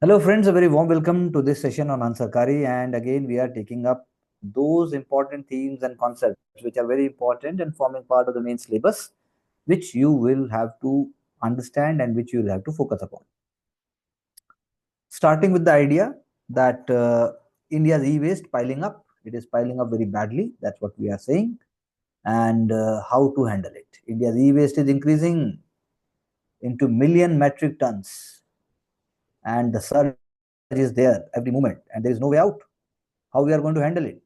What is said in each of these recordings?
Hello, friends. A very warm welcome to this session on Ansarkari. And again, we are taking up those important themes and concepts which are very important and forming part of the main syllabus, which you will have to understand and which you will have to focus upon. Starting with the idea that India's e-waste piling up. It is piling up very badly. That's what we are saying. And how to handle it. India's e-waste is increasing into million metric tons, and the surge is there every moment, and there is no way out. How we are going to handle it?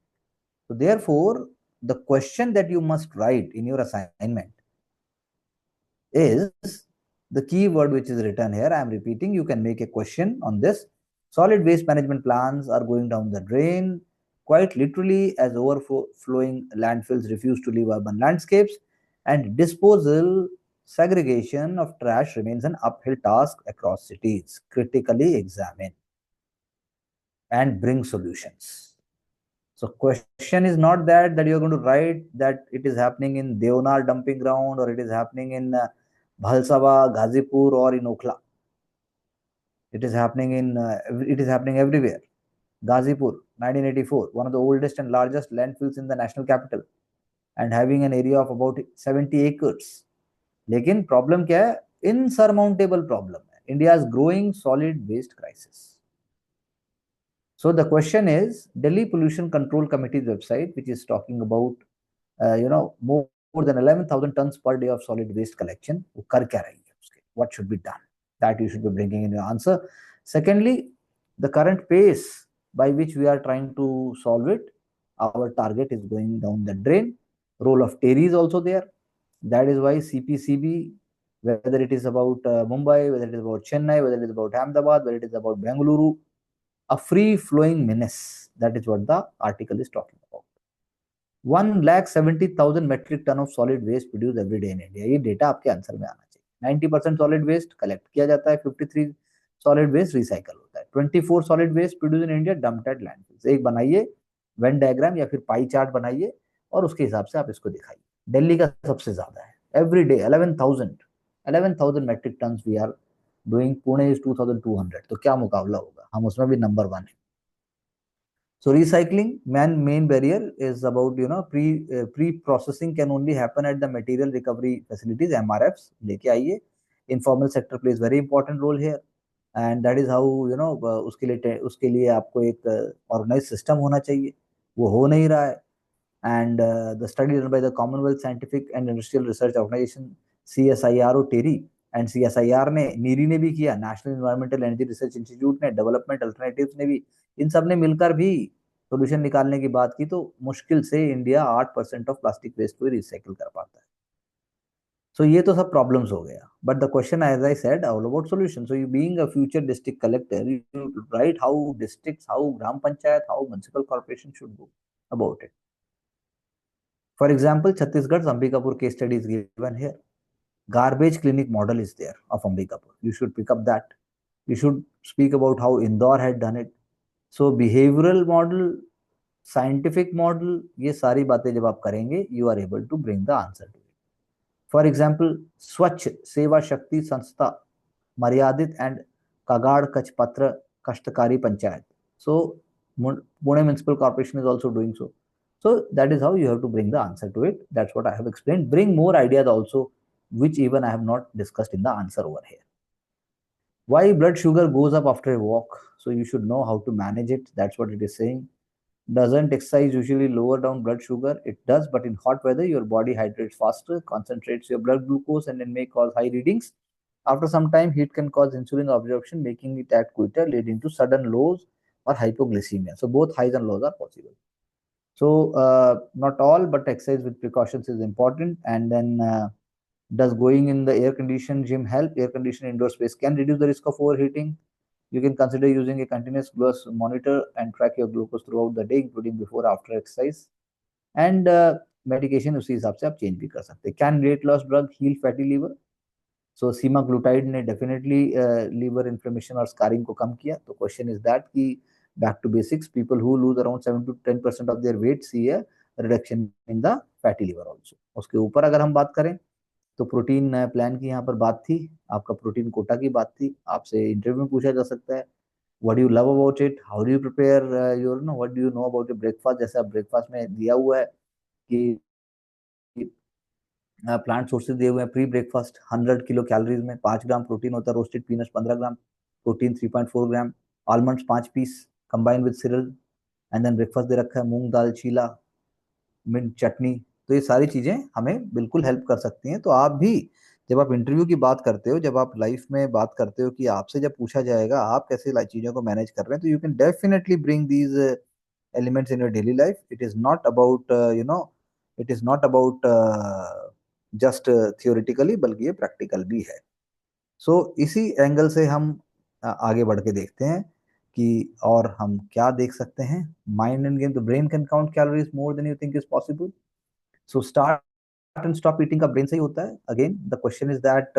So therefore, the question that you must write in your assignment is the keyword which is written here. I am repeating, you can make a question on this. Solid waste management plans are going down the drain, quite literally, as overflowing landfills refuse to leave urban landscapes, and disposal segregation of trash remains an uphill task across cities. Critically examine and bring solutions. So question is not that you're going to write that it is happening in Deonar dumping ground or it is happening in Bhalsava, Ghazipur or in Okhla. It is happening everywhere. Ghazipur, 1984, one of the oldest and largest landfills in the national capital and having an area of about 70 acres. लेकिन problem क्या है? Insurmountable problem. India's growing solid waste crisis. So the question is, Delhi Pollution Control Committee's website, which is talking about, more than 11,000 tons per day of solid waste collection. What should be done? That you should be bringing in your answer. Secondly, the current pace by which we are trying to solve it, our target is going down the drain. Role of TERI is also there. That is why CPCB, whether it is about Mumbai, whether it is about Chennai, whether it is about Ahmedabad, whether it is about Bengaluru, a free-flowing menace. That is what the article is talking about. 1,70,000 metric ton of solid waste produced every day in India. ये data आपके answer में आना चाहिए. 90% solid waste collect किया जाता है, 53 solid waste recycle होता है, 24 solid waste produced in India dumped at landfills. एक बनाइए वेन डायग्राम या फिर पाई चार्ट बनाइए और उसके हिसाब से आप इसको दिखाइए. दिल्ली का सबसे ज्यादा है, every day 11,000 metric tons we are doing. Pune is 2,200. तो क्या मुकाबला होगा? हम उसमें भी नंबर 1 है. So recycling, main barrier is about, pre-processing can only happen at the material recovery facilities, MRFs. लेके आइए. Informal sector plays very important role here, and that is how, उसके लिए आपको एक organized system होना चाहिए. वो हो नहीं रहा है. And the study done by the Commonwealth Scientific and Industrial Research Organization, CSIRO, TERI, and CSIR ने, नीरी ने भी किया, national environmental energy research institute ने, डेवलपमेंट अल्टरनेटिव्स ने भी, इन सब ने मिलकर भी सोल्यूशन निकालने की बात की. तो मुश्किल से इंडिया 8% ऑफ प्लास्टिक वेस्ट को रिसाइकिल कर पाता है. सो ये तो सब प्रॉब्लम्स हो गया. But the question, as I said, all about solution. So you being a future district collector, you write how districts, how gram panchayat, how municipal corporation should go about it. For example, Chhattisgarh's Ambikapur case study is given here. Garbage clinic model is there of Ambikapur. You should pick up that. You should speak about how Indore had done it. So behavioral model, scientific model, ये सारी बातें जब आप करेंगे, you are able to bring the answer to it. For example, Swachh Seva Shakti Sanstha, Maryadit and Kagad Kachpatra Kashtakari Panchayat. So Pune Municipal Corporation is also doing so. So that is how you have to bring the answer to it. That's what I have explained. Bring more ideas also, which even I have not discussed in the answer over here. Why blood sugar goes up after a walk? So you should know how to manage it. That's what it is saying. Doesn't exercise usually lower down blood sugar? It does, but in hot weather, your body hydrates faster, concentrates your blood glucose, and then may cause high readings. After some time, heat can cause insulin absorption, making it act quicker, leading to sudden lows or hypoglycemia. So both highs and lows are possible. So not all, but exercise with precautions is important. And then does going in the air-conditioned gym help? Air-conditioned indoor space can reduce the risk of overheating. You can consider using a continuous glucose monitor and track your glucose throughout the day, including before after exercise. And medication उसी हिसाब से आप change भी कर सकते हैं. Can weight loss drug heal fatty liver? So semaglutide ने definitely liver inflammation और scarring को कम किया. तो question is that कि back to basics, people who lose around 7 to 10% of their weight see a reduction in the fatty liver also. उसके ऊपर अगर हम बात करें तो प्रोटीन प्लान की यहाँ पर बात थी, आपका प्रोटीन कोटा की बात थी, आपसे इंटरव्यू में पूछा जा सकता है what do you love about it, how do you prepare your no, what do you know about your breakfast, जैसे आप ब्रेकफास्ट में दिया हुआ है कि प्लांट सोर्सेज दिए हुए हैं, प्री ब्रेकफास्ट 100 किलो कैलोरीज में 5 ग्राम प्रोटीन होता है, roasted peanuts 15 gram, protein 3.4 gram, almonds 5 piece combine with cereal, and then breakfast दे रखा है मूंग दाल चीला, मिंट चटनी। तो ये सारी चीजें हमें बिल्कुल हेल्प कर सकती हैं। तो आप भी जब आप इंटरव्यू की बात करते हो, जब आप लाइफ में बात करते हो कि आपसे जब पूछा जाएगा आप कैसे चीजों को मैनेज कर रहे हैं, तो you can definitely bring these elements in your daily life. It is not about it is not about just theoretically, बल्कि ये प्रैक्टिकल भी है। सो इसी एंगल से हम आगे बढ़ के देखते हैं कि और हम क्या देख सकते हैं। Mind and game, the brain can count calories more than you think is possible. So start and stop eating का ब्रेन से ही होता है। Again the question is that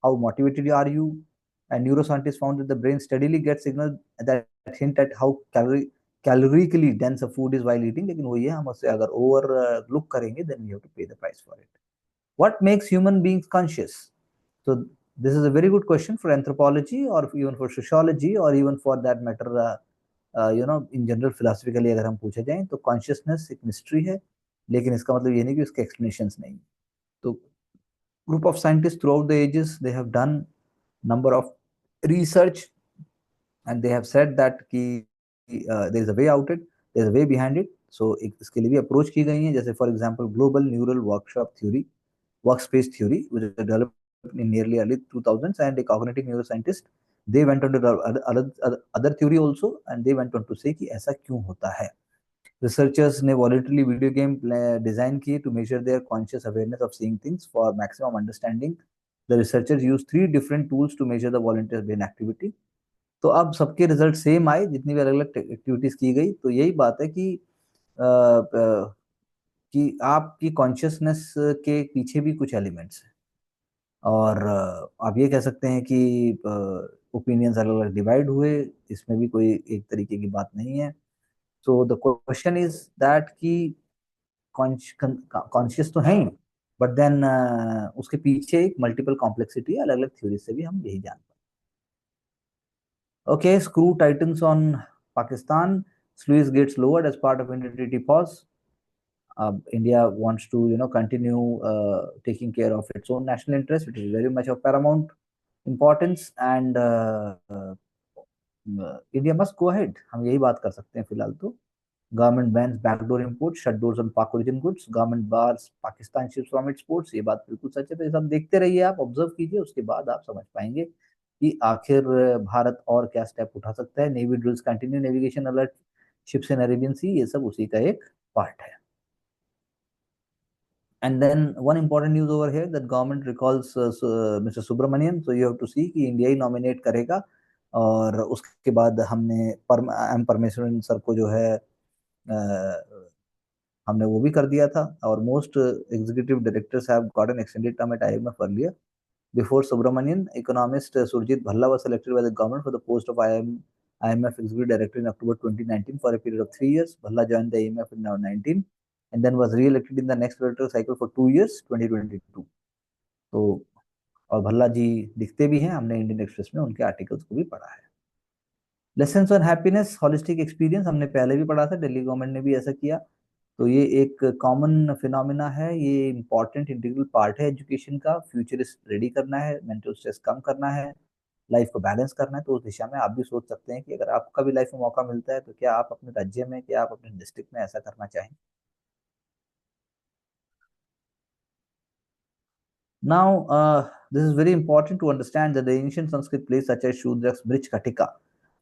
how motivated are you, and neuroscientist found that the brain steadily get signal that hint at how calorically dense a food is while eating. लेकिन वो ये हम उससे अगर ओवर लुक करेंगे then we have to पे the price for it. What makes human beings conscious? So this is a very good question for anthropology or even for sociology or even for that matter in general philosophically अगर हम पूछे जाएं तो consciousness एक mystery है, लेकिन इसका मतलब ये नहीं कि उसके explanations नहीं। तो group of scientists throughout the ages they have done number of research and they have said that कि there is a way out it, there is a way behind it। so इसके लिए भी approach की गई है, जैसे for example global neural workshop theory, workspace theory which was developed in nearly early 2000s, and a cognitive neuroscientist they went on to develop other theory also, and they went on to say कि ऐसा क्यों होता है। Researchers ने voluntary video game design किए to measure their conscious awareness of seeing things for maximum understanding. The researchers use 3 different tools to measure the volunteer brain activity. तो अब सबके रिजल्ट सेम आए जितनी भी अलग अलग एक्टिविटीज की गई। तो यही बात है कि आपकी कॉन्शियसनेस के पीछे भी कुछ एलिमेंट्स हैं, और आप ये कह सकते हैं कि ओपिनियंस अलग अलग डिवाइड हुए, इसमें भी कोई एक तरीके की बात नहीं है। So the question is that कि कॉन्शियस तो है ही, बट देन उसके पीछे एक मल्टीपल कॉम्प्लेक्सिटी है, अलग अलग थ्योरी से भी हम यही जान पाए। Okay, screw titans on Pakistan, sluice gets lowered as part of Indian treaty pause. India wants to continue taking care of its own national interest, which is very much of paramount importance, and India must go ahead। हम यही बात कर सकते हैं फिलहाल तो। Government bans backdoor import, shut doors on Pak origin goods, government bars Pakistan ships from its ports. ये बात बिल्कुल सच है। तो ये सब देखते रहिए, आप ऑब्जर्व कीजिए, उसके बाद आप समझ पाएंगे कि आखिर भारत और क्या स्टेप उठा सकता है। Navy drills continue, navigation alert ships in Arabian sea, ये सब उसी का एक पार्ट है। And then one important news over here that government recalls Mr. Subramanian, so you have to see कि इंडिया ही नॉमिनेट करेगा। और उसके बाद हमने एम परमेश्वरन सर को जो है हमने वो भी कर दिया था। और most executive directors have got an extended term at IMF earlier. Before Subramanian, economist Surjit Bhalla was selected by the government for the post of IMF Executive Director in October 2019 for a period of 3 years. Bhalla joined the IMF in 2019 and then was re-elected in the next political cycle for 2 years, 2022. तो और भल्ला जी दिखते भी हैं, हमने Indian express में उनके articles को भी पढ़ा है। Lessons on happiness holistic experience हमने पहले भी पढ़ा था, दिल्ली गवर्नमेंट ने भी ऐसा किया। तो ये एक कॉमन फिनोमिना है, ये इंपॉर्टेंट इंटीग्रल पार्ट है एजुकेशन का। फ्यूचरिस्ट रेडी करना है, मेंटल स्ट्रेस कम करना है, लाइफ को बैलेंस करना है। तो उस दिशा में आप भी सोच सकते हैं कि अगर आपका भी लाइफ में मौका मिलता है तो क्या आप अपने राज्य में, क्या आप अपने डिस्ट्रिक्ट में ऐसा करना चाहें। Now, this is very important to understand that the ancient Sanskrit plays such as Shudrak's Brij Katika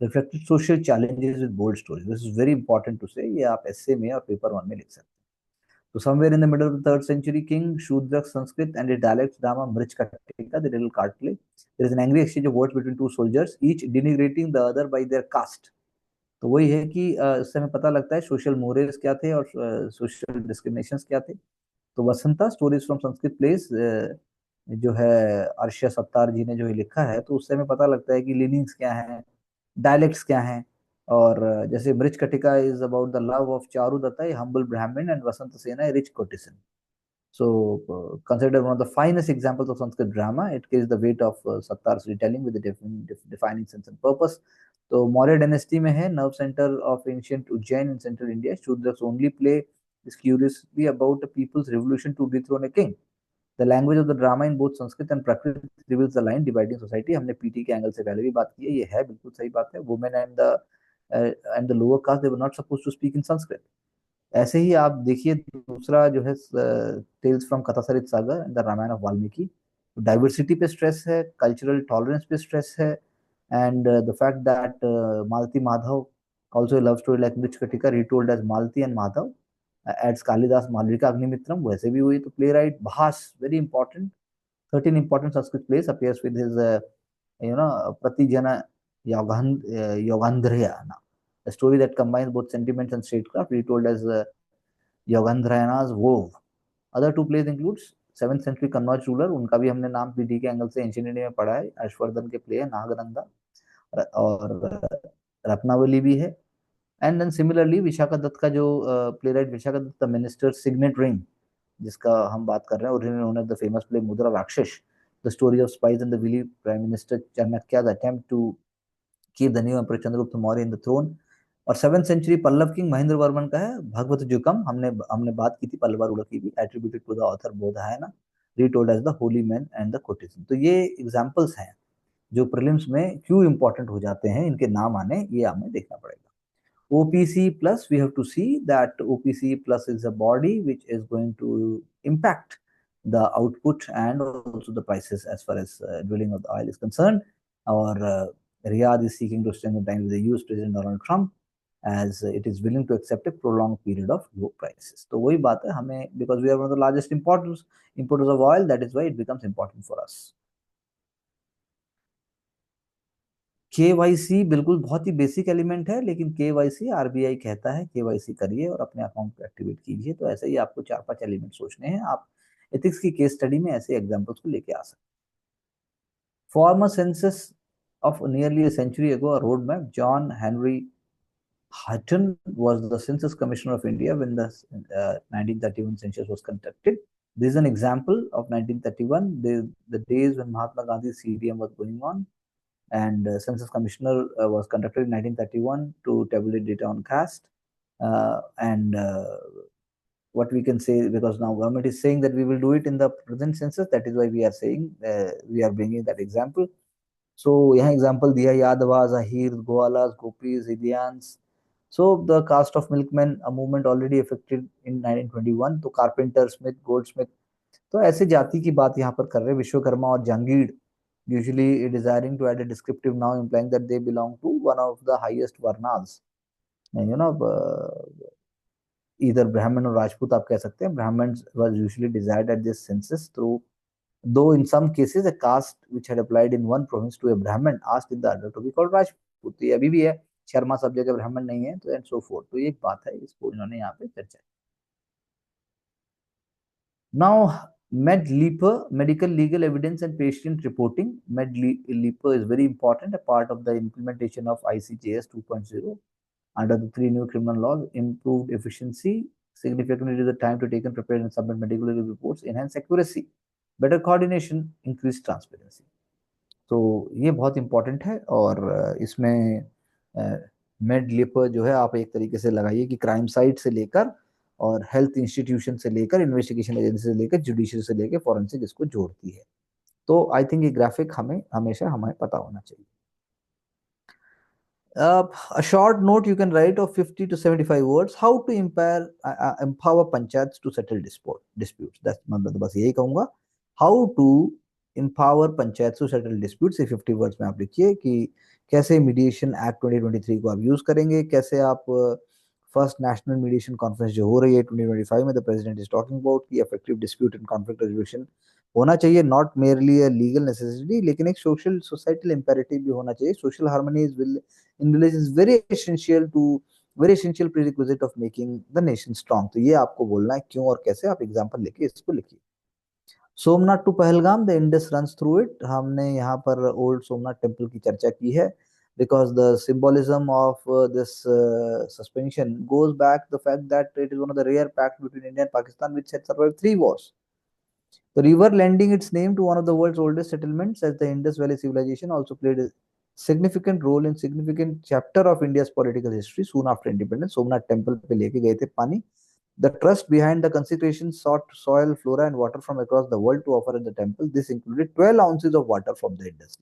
reflected social challenges with bold stories. This is very important to say. ये आप essay में और paper 1 में लिख सकते हैं। So somewhere in the middle of the 3rd century, King Shudrak Sanskrit and a dialect drama Brij Katika, the little card play. There is an angry exchange of words between two soldiers, each denigrating the other by their caste. तो वही है कि इससे हमें पता लगता है social morals क्या थे और सोशल डिस्क्रिमिनेशंस क्या थे। तो Vasanta stories from Sanskrit place जो है अर्षा सत्तार जी ने जो लिखा है, तो उससे हमें पता लगता है कि लीनिंग्स क्या हैं, डायलेक्ट्स क्या हैं। और जैसे Mrichchhakatika is about the love of Charu Datta, humble Brahmin, and Vasanta Sena rich courtesan. So, considered one of the finest examples of Sanskrit drama, it carries the weight of Sattar's retelling with a defining sense and purpose. तो Maurya dynasty में है, nerve center of ancient Ujjain in central India. Shudras only play is curiously about the people's revolution to dethrone a king. The language of the drama in both Sanskrit and Prakrit reveals the line dividing society. हमने PT के angle से पहले भी बात की है, ये है बिल्कुल सही बात है. Women and the lower caste, they were not supposed to speak in Sanskrit. ऐसे ही आप देखिए दूसरा जो है tales from Kathasarit Sagara and the Ramayana of Valmiki. Diversity पे स्ट्रेस है, कल्चरल टॉलरेंस पे स्ट्रेस है, and the fact that Malati Madhava also a love story like Mrich Katika retold as Malti and Madhav adds Kalidas Malvika Agnimitram. वैसे भी हुई तो playwright Bhas, very important, 13 important Sanskrit plays, appears with his Pratijana Yogandhrayana, a story that combines both sentiments and statecraft, retold as Yogandhrayana's Wove. Other two plays includes 7th century Kannauj ruler, उनका भी हमने नाम पीढ़ी के angle से ancient India में पढ़ा है. हर्षवर्धन के प्ले है नागनंदा और रत्नावली भी है. And then similarly Vishakha Datta का जो playwright Vishakha Datta the minister signet ring जिसका हम बात कर रहे हैं, original known as the famous play Mudra Rakshasa, the story of spies and the wily prime minister Chanakya's attempt to keep the new emperor Chandragupta Maurya in the throne. और 7th century Pallava king Mahendra Varman का है भगवत जुकम. हमने बात की थी पल्लवा रूलर की भी, attributed to the author Bodhayana, retold as the holy man and the courtesan. तो ये एग्जांपल्स हैं जो प्रीलिम्स में क्यों इंपॉर्टेंट हो जाते हैं, इनके नाम आने ये हमें देखना पड़ेगा. OPC plus, we have to see that OPC plus is a body which is going to impact the output and also the prices as far as drilling of the oil is concerned. Or Riyadh is seeking to extend the time with the US President Donald Trump as it is willing to accept a prolonged period of low prices. तो वही बात है हमें, because we are one of the largest importers of oil, that is why it becomes important for us. KYC बिल्कुल बहुत ही basic element है, लेकिन KYC RBI कहता है KYC करिए और अपने अकाउंट को एक्टिवेट कीजिए. तो ऐसे ही आपको 4-5 एलिमेंट सोचने हैं. आप एथिक्स की केस स्टडी में ऐसे एग्जांपल्स को लेके आ सकते हैं. Farmer census of nearly a century ago, a roadmap, John Henry Hutton was the Census Commissioner of India when the 1931 census was conducted. This is an example of 1931, the days when Mahatma Gandhi's CDM was going on, and Census Commissioner was conducted in 1931 to tabulate data on caste. What we can say, because now government is saying that we will do it in the present census, that is why we are saying we are bringing that example. So यहाँ example दिया Yadavas, Ahir, Goalas, Gopis, Idians. So the caste of milkmen, a movement already affected in 1921. तो carpenter, smith, goldsmith. तो ऐसे जाति की बात यहाँ पर कर रहे हैं. विश्वकर्मा और जंगीड़, usually desiring to add a descriptive noun implying that they belong to one of the highest varnas. Either Brahmin or Rajput आप कह सकते हैं. Brahmins was usually desired at this census through, though in some cases a caste which had applied in one province to a Brahmin asked in the other to be called Rajput. ये अभी भी है, शर्मा सब जगह ब्राह्मण नहीं है, तो एंड सो फोर्थ. तो ये एक बात है, इसको इन्होंने यहाँ पे चर्चा. Now, MedLeaper, medical legal evidence and patient reporting. MedLeaper is very important, a part of the implementation of ICJS 2.0 under the 3 new criminal laws. Improved efficiency, significantly reduce the time to take and prepare and submit medical legal reports, enhance accuracy, better coordination, increase transparency. तो ये बहुत important है. और इसमें MedLeaper जो है आप एक तरीके से लगाइए कि क्राइम साइट से लेकर और हेल्थ इंस्टीट्यूशन से लेकर इन्वेस्टिगेशन एजेंसी से लेकर जुडिशियल से लेकर फॉरेंसिक इसको जोड़ती है. तो आई थिंक ये ग्राफिक हमें हमेशा हमें पता होना चाहिए. A short note you can write of 50 to 75 words. How to empower panchayats to settle disputes. That's मतलब बस यही कहूँगा. How to empower panchayats to settle disputes. 50 words में आप लिखिए कि कैसे मीडिएशन एक्ट 2023 को आप यूज करेंगे, कैसे आप फर्स्ट नेशनल मीडिएशन कॉन्फ्रेंस जो हो रही है 2025 में, the president is talking about कि effective dispute and conflict resolution होना चाहिए, not merely a legal necessity, लेकिन एक सोशल सोसाइटल इंपेरेटिव भी होना चाहिए. Social harmony is in village is very essential prerequisite of making the nation strong. तो ये आपको बोलना है क्यों और कैसे. आप एग्जांपल लेके इसको लिखिए. Somnath to Pahalgam, the Indus runs through it. हमने यहाँ पर ओल्ड सोमनाथ टेम्पल की चर्चा की है, because the symbolism of this suspension goes back to the fact that it is one of the rare pacts between India and Pakistan which had survived 3 wars. The river lending its name to one of the world's oldest settlements as the Indus Valley civilization also played a significant role in significant chapter of India's political history soon after independence. Somnath temple पे लेके गए थे पानी. The trust behind the consecration sought soil, flora, and water from across the world to offer at the temple. This included 12 ounces of water from the Indus.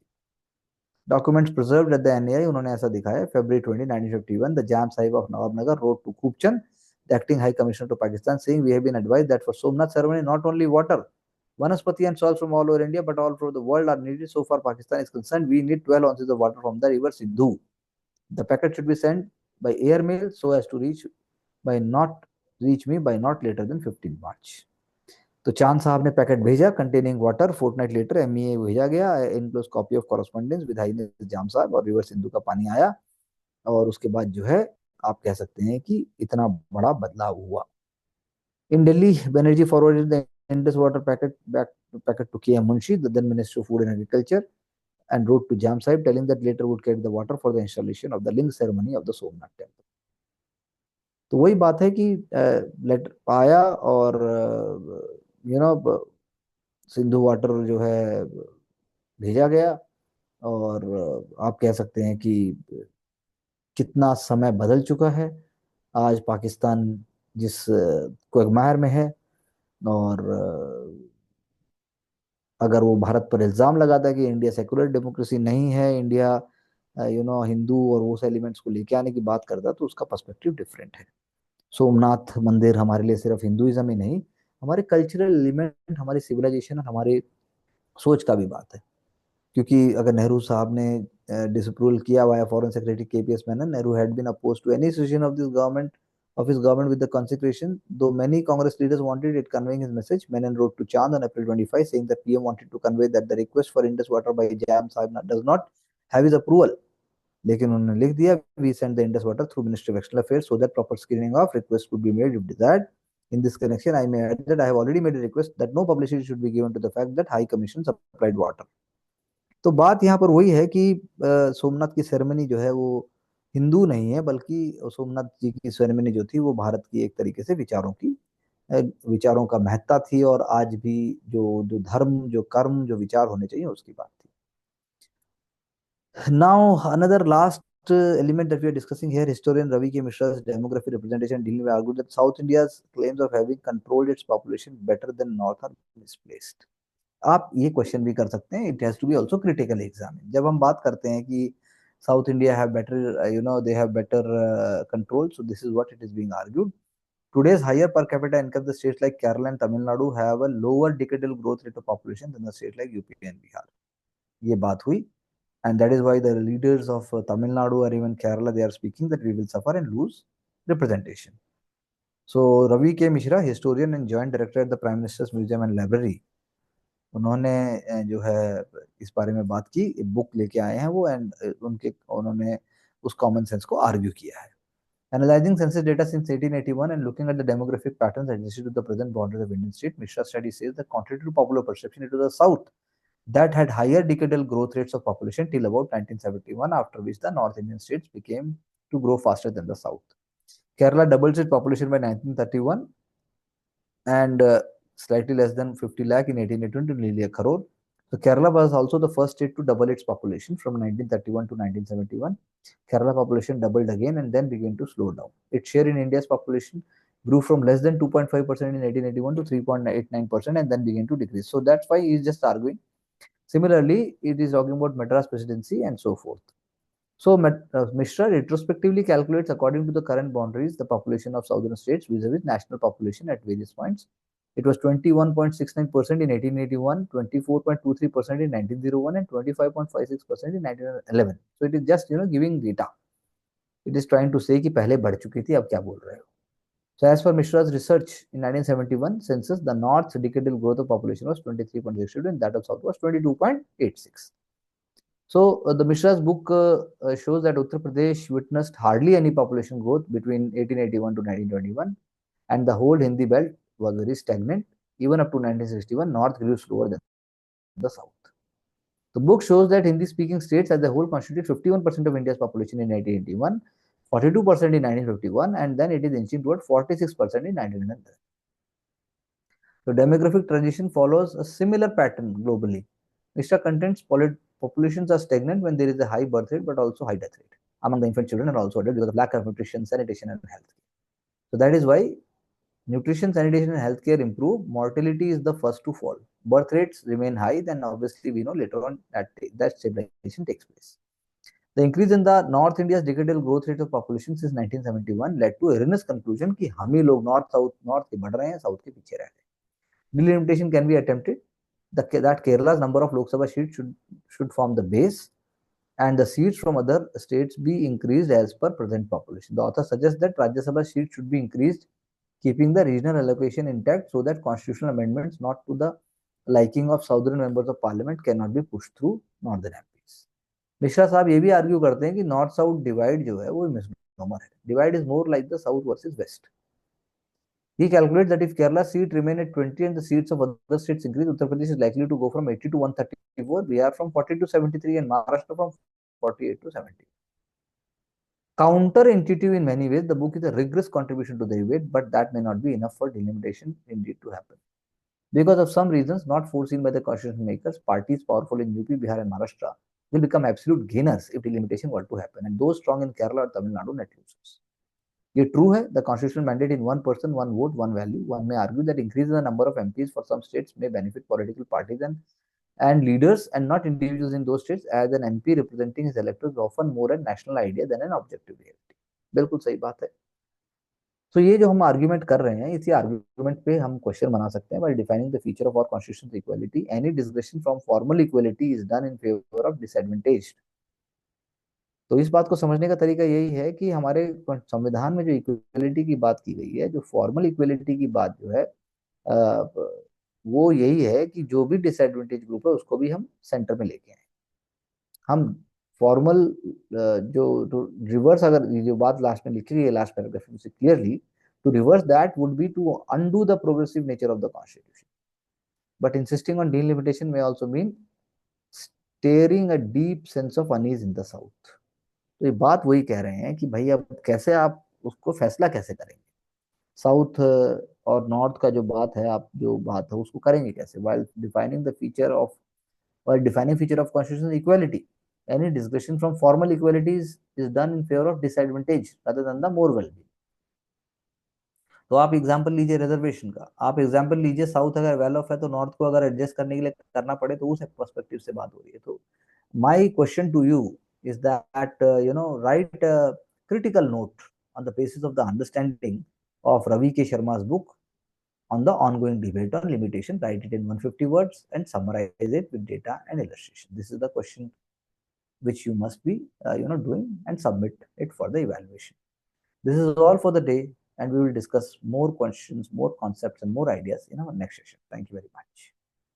Documents preserved at the NAI उन्होंने ऐसा दिखाया. February 20, 1951, the Jam Sahib of Nawabnagar wrote to Khubchand, the acting High Commissioner to Pakistan, saying, "We have been advised that for Somnath ceremony, not only water, vanaspati and soil from all over India, but all over the world are needed. So far, Pakistan is concerned, we need 12 ounces of water from the river Sindhu. The packet should be sent by air mail so as to reach me by not later than 15 March." तो चांद साहब ने packet भेजा containing water. Fortnight letter MEA भेजा गया, enclose copy of correspondence with हाई जाम साहब, और रिवर सिंधु का पानी आया. और उसके बाद जो है आप कह सकते हैं कि इतना बड़ा बदलाव हुआ. In Delhi Banerjee forwarded the Indus water packet to K M Munshi, the then minister of food and agriculture, and wrote to Jam Sahib telling that later would carry the water for the installation of the link ceremony of the Somnath temple. तो वही बात है कि letter आया और Sindhu water जो है भेजा गया. और आप कह सकते हैं कि कितना समय बदल चुका है. आज पाकिस्तान जिस क्वगमायर में है, और अगर वो भारत पर इल्जाम लगाता है कि इंडिया सेकुलर डेमोक्रेसी नहीं है, इंडिया हिंदू और वो एलिमेंट्स को लेके आने की बात करता है, तो उसका पर्सपेक्टिव डिफरेंट है. सोमनाथ मंदिर हमारे लिए सिर्फ हिंदुइज्म ही नहीं, हमारे कल्चरल एलिमेंट, हमारी सिविलाइजेशन और हमारे सोच का भी बात है. क्योंकि अगर नेहरू साहब ने डिसअप्रूवल किया via foreign secretary KPS Menon, Nehru had been opposed to any decision of his government with the consecration, though many Congress leaders wanted it conveying his message. Menon wrote to Chand on April 25 saying that PM wanted to convey that the request for Indus water by Jam Sahib does not have his approval. लेकिन उन्होंने लिख दिया, we send the Indus water through Ministry of External Affairs so that proper screening of requests could be made if desired. In this connection, I may add that I have already made a request that no publicity should be given to the fact that High Commission supplied water. तो बात यहाँ पर वही है कि सोमनाथ की ceremony जो है वो हिंदू नहीं है, बल्कि सोमनाथ जी की सेरेमनी जो थी वो भारत की एक तरीके से विचारों का महत्ता थी. और आज भी जो धर्म, जो कर्म, जो विचार होने चाहिए उसकी बात थी. Now another last element that we are discussing here, historian Ravi K. Mishra's demography representation dealing with argued that South India's claims of having controlled its population better than North are misplaced. आप ये question भी कर सकते हैं, it has to be also critically examine. जब हम बात करते हैं कि south India have better they have better control, so this is what it is being argued. Today's higher per capita income, the states like Kerala and Tamil Nadu have a lower decadal growth rate of population than the states like UP and Bihar. ये बात हुई, and that is why the leaders of Tamil Nadu or even Kerala, they are speaking that we will suffer and lose representation. So Ravi K. Mishra, historian and joint director at the Prime Minister's Museum and Library, उन्होंने जो है इस बारे में बात की, book लेके आए हैं वो, एंड उन्होंने उस कॉमन सेंस को आर्ग्यू किया है. Analyzing census data since 1881 and looking at the demographic patterns adjusted to the present boundaries of Indian state, Mishra study says that contrary to popular perception, it was the south that had higher decadal growth rates of population till about 1971, after which the North Indian states began to grow faster than the south. Kerala doubled its population by 1931 and slightly less than 50 lakh in 1881 to nearly a crore. So Kerala was also the first state to double its population from 1931 to 1971. Kerala population doubled again and then began to slow down. Its share in India's population grew from less than 2.5% in 1881 to 3.89% and then began to decrease. So that's why he is just arguing. Similarly, it is talking about Madras presidency and so forth. So Mishra retrospectively calculates according to the current boundaries the population of southern states vis-a-vis national population at various points. It was 21.69% in 1881, 24.23% in 1901, and 25.56% in 1911. So it is just giving data. It is trying to say कि पहले बढ़ चुकी थी, अब क्या बोल रहे हो. So as per Mishra's research in 1971 census, the North's decadal growth of population was 23.62 and that of South was 22.86. So the Mishra's book shows that Uttar Pradesh witnessed hardly any population growth between 1881 to 1921, and the whole Hindi belt was very stagnant. Even up to 1961, North grew slower than the South. The book shows that Hindi-speaking states as a whole constituted 51% of India's population in 1981, 42% in 1951, and then it is inching toward 46% in 1911. So demographic transition follows a similar pattern globally. Mixture contents populations are stagnant when there is a high birth rate but also high death rate among the infant children and also adults because of lack of nutrition, sanitation, and health. So that is why nutrition, sanitation, and healthcare improve. Mortality is the first to fall. Birth rates remain high, then obviously we know later on that stabilization takes place. The increase in the North India's decadal growth rate of population since 1971 led to erroneous conclusion कि हम ही लोग north के बढ़ रहे हैं, south के पीछे रह रहे हैं. Delimitation can be attempted. That Kerala's number of Lok Sabha seats should form the base, and the seats from other states be increased as per present population. The author suggests that Rajya Sabha seats should be increased, keeping the regional allocation intact so that constitutional amendments not to the liking of southern members of parliament cannot be pushed through northern MPs. Mishra साहब ये भी argue करते हैं कि north south divide जो है वो misnomer है. Divide is more like the south versus West. He calculates that if Kerala seat remain at 20 and the seats of other states increase, Uttar Pradesh is likely to go from 80 to 134, Bihar from 40 to 73, and Maharashtra from 48 to 70. Counterintuitive in many ways, the book is a rigorous contribution to the debate, but that may not be enough for delimitation indeed to happen. Because of some reasons not foreseen by the constitution makers, parties powerful in UP, Bihar, and Maharashtra will become absolute gainers if delimitation were to happen, and those strong in Kerala or Tamil Nadu net losers. ये true है. The constitutional mandate in one person one vote one value. One may argue that increase the number of MPs for some states may benefit political parties and leaders and not individuals in those states, as an MP representing his electors is often more a national idea than an objective reality. बिल्कुल सही बात है. तो ये जो हम argument कर रहे हैं, इसी आर्ग्यूमेंट पे हम क्वेश्चन बना सकते हैं. By defining the feature of our constitution equality, any discussion from formal equality is done in favour of disadvantage. तो इस बात को समझने का तरीका यही है कि हमारे संविधान में जो इक्वलिटी की बात की गई है, जो फॉर्मल इक्वलिटी की बात जो है, वो यही है कि जो भी डिसएडवांटेज ग्रुप है उसको भी हम सेंटर में लेके आए. हम फॉर्मल जो रिवर्स, अगर जो बात लास्ट में लिखी गई है लास्ट पैराग्राफ में clearly, to reverse that would be to undo the progressive nature of the constitution. But insisting on delimitation may also mean stirring a deep sense of unease in the south. तो ये बात वही कह रहे हैं कि भाई अब कैसे आप उसको फैसला कैसे करेंगे, साउथ और नॉर्थ का जो बात है, आप जो बात है उसको करेंगे कैसे, while defining feature of constitutional equality. Any discussion from formal equalities is done in favor of disadvantage rather than the more well-being. तो आप एग्जाम्पल लीजिए रिजर्वेशन का, आप एग्जाम्पल लीजिए साउथ अगर वेल ऑफ है तो नॉर्थ को अगर एडजस्ट करने के लिए करना पड़े, तो उस पर्सपेक्टिव से बात हो रही है. तो my question to you is that write a critical note on the basis of the understanding of Ravi K. Sharma's book on the ongoing debate on limitation. Write it in 150 words and summarize it with data and illustration. This is the question which you must be doing, and submit it for the evaluation. This is all for the day, and we will discuss more questions, more concepts, and more ideas in our next session. Thank you very much.